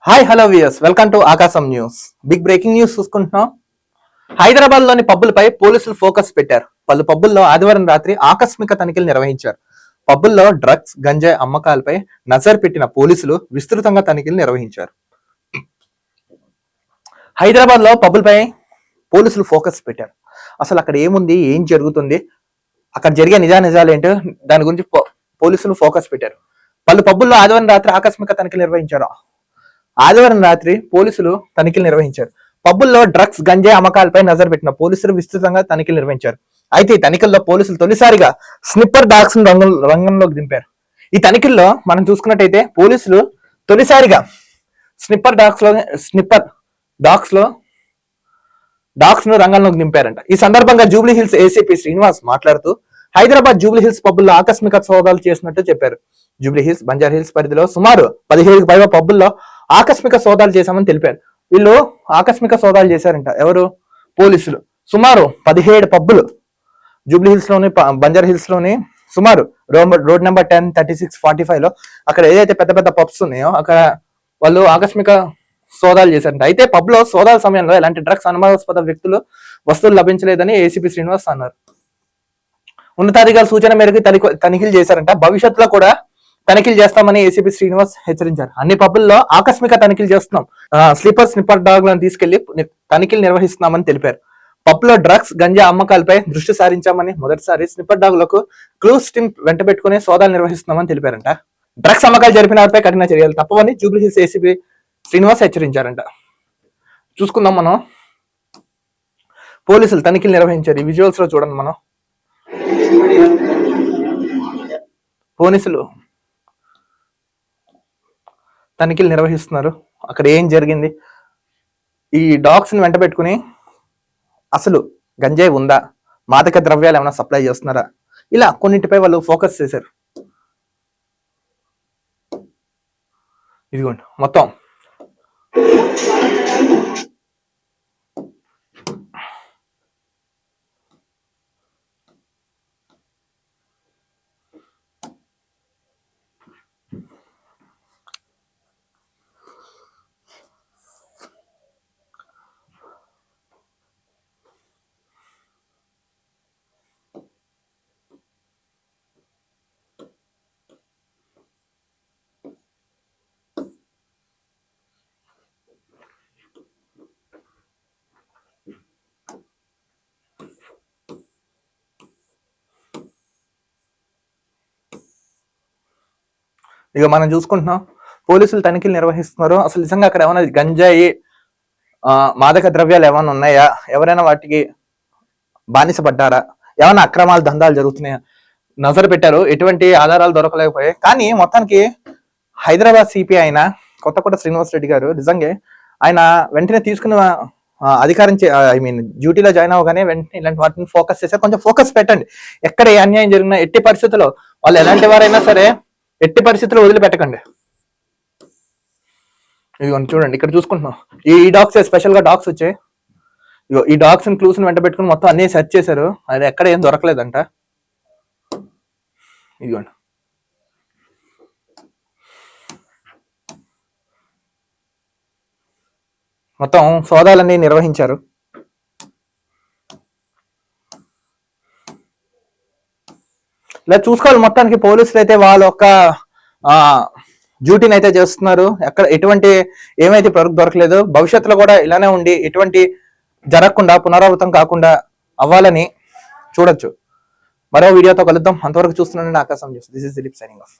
Hi hello viewers, welcome to Aakasam news. Big breaking news చూసుకుంటున్నాం. హైదరాబాద్ లోని పబ్బులపై పోలీసులు ఫోకస్ పెట్టారు. పలు పబ్బుల్లో ఆదివారం రాత్రి ఆకస్మిక తనిఖీలు నిర్వహించారు. పబ్బుల్లో డ్రగ్స్, గంజాయి అమ్మకాలపై నజర్ పెట్టిన పోలీసులు విస్తృతంగా తనిఖీలు నిర్వహించారు. హైదరాబాద్ లో పబ్బులపై పోలీసులు ఫోకస్ పెట్టారు. అసలు అక్కడ ఏముంది, ఏం జరుగుతుంది, అక్కడ జరిగే నిజాలు ఏంటో దాని గురించి పోలీసులు ఫోకస్ పెట్టారు. పలు పబ్బుల్లో ఆదివారం రాత్రి ఆకస్మిక తనిఖీలు నిర్వహించారు. ఆదివారం రాత్రి పోలీసులు తనిఖీలు నిర్వహించారు. పబ్బుల్లో డ్రగ్స్, గంజాయి అమ్మకాలపై నజర్ పెట్టిన పోలీసులు విస్తృతంగా తనిఖీలు నిర్వహించారు. అయితే ఈ తనిఖీల్లో పోలీసులు తొలిసారిగా స్నిప్పర్ డాగ్స్ రంగంలోకి దింపారు. ఈ తనిఖీల్లో మనం చూసుకున్నట్టయితే పోలీసులు తొలిసారిగా స్నిప్పర్ డాగ్స్ ను రంగంలోకి దింపారంట. ఈ సందర్భంగా జూబ్లీ హిల్స్ ఏసీపీ శ్రీనివాస్ మాట్లాడుతూ హైదరాబాద్ జూబ్లీ హిల్స్ పబ్బుల్లో ఆకస్మిక సోదాలు చేసినట్టు చెప్పారు. జూబ్లీ హిల్స్, బంజారా హిల్స్ పరిధిలో సుమారు 17కు పైగా పబ్బుల్లో ఆకస్మిక సోదాలు చేశామని తెలిపారు. వీళ్ళు ఆకస్మిక సోదాలు చేశారంట. ఎవరు? పోలీసులు. సుమారు 17 పబ్బులు జూబ్లీ హిల్స్ లోని, బంజారా హిల్స్ లోని సుమారు రోడ్ నెంబర్ 10, 36, 45 లో అక్కడ ఏదైతే పెద్ద పెద్ద పబ్స్ ఉన్నాయో అక్కడ వాళ్ళు ఆకస్మిక సోదాలు చేశారంట. అయితే పబ్ లో సోదాల సమయంలో ఎలాంటి డ్రగ్స్, అనుమానాస్పద వ్యక్తులు, వస్తువులు లభించలేదని ఏసీపీ శ్రీనివాస్ అన్నారు. ఉన్నతాధికారుల సూచన మేరకు తనిఖీలు చేశారంట. భవిష్యత్తులో కూడా తనిఖీలు చేస్తామని ఏసీపీ శ్రీనివాస్ హెచ్చరించారు. అన్ని పబ్బుల్లో ఆకస్మిక తనిఖీలు చేస్తున్నాం, స్నిప్పర్ డాగ్ లను తీసుకెళ్లి తనిఖీలు నిర్వహిస్తున్నామని తెలిపారు. పబ్ లో డ్రగ్స్, గంజా అమ్మకాలపై దృష్టి సారించామని, మొదటిసారి స్నిప్పర్ డాగ్ లకు క్లూస్ టీమ్ వెంట పెట్టుకుని సోదాలు నిర్వహిస్తున్నామని తెలిపారంట. డ్రగ్స్ అమ్మకాలు జరిపిన వారిపై కఠిన చర్యలు తప్పవని జూబ్లీ హిల్స్ ఏసీపీ శ్రీనివాస్ హెచ్చరించారంట. చూసుకుందాం మనం. పోలీసులు తనిఖీలు నిర్వహించారు. ఈ విజువల్స్ లో చూడండి మనం. పోలీసులు తనిఖీలు నిర్వహిస్తున్నారు. అక్కడ ఏం జరిగింది, ఈ డాగ్స్ ని వెంట పెట్టుకుని అసలు గంజాయి ఉందా, మాదక ద్రవ్యాలు ఏమైనా సప్లై చేస్తున్నారా, ఇలా కొన్నింటిపై వాళ్ళు ఫోకస్ చేశారు. ఇదిగోండి మొత్తం ఇక మనం చూసుకుంటున్నాం. పోలీసులు తనిఖీలు నిర్వహిస్తున్నారు. అసలు నిజంగా అక్కడ ఏమైనా గంజాయి, మాదక ద్రవ్యాలు ఏమైనా ఉన్నాయా, ఎవరైనా వాటికి బానిసపడ్డారా, ఏమైనా అక్రమాలు, దందాలు జరుగుతున్నాయా నజరు పెట్టారు. ఎటువంటి ఆధారాలు దొరకలేకపోయాయి. కానీ మొత్తానికి హైదరాబాద్ సిపి అయిన కొత్తకోట శ్రీనివాస్ రెడ్డి గారు నిజంగా ఆయన వెంటనే తీసుకున్న అధికారం, డ్యూటీలో జాయిన్ అవగానే వెంటనే ఇలాంటి వాటిని ఫోకస్ చేశారు. కొంచెం ఫోకస్ పెట్టండి. ఎక్కడ ఏ అన్యాయం జరిగినా ఎట్టి పరిస్థితుల్లో వాళ్ళు ఎలాంటి వారైనా సరే ఎట్టి పరిస్థితుల్లో వదిలిపెట్టకండి. ఇదిగోండి చూడండి, ఇక్కడ చూసుకుంటున్నాం. ఈ డాగ్స్ స్పెషల్ గా డాగ్స్ వచ్చాయి. ఇగో ఈ డాగ్స్ ని, క్లూస్ ని వెంట పెట్టుకుని మొత్తం అన్ని సెర్చ్ చేశారు. అది ఎక్కడ ఏం దొరకలేదంట. ఇదిగోండి మొత్తం సోదాలన్నీ నిర్వహించారు. ఇలా చూసుకోవాలి. మొత్తానికి పోలీసులు అయితే వాళ్ళ యొక్క డ్యూటీని అయితే చేస్తున్నారు. ఎక్కడ ఎటువంటి ఏమైతే దొరకలేదు. భవిష్యత్తులో కూడా ఇలానే ఉండి ఎటువంటి జరగకుండా, పునరావృతం కాకుండా అవ్వాలని చూడొచ్చు. మరో వీడియోతో కలుద్దాం. అంతవరకు చూస్తున్నానండి ఆకాశం news. This is Dilip signing off.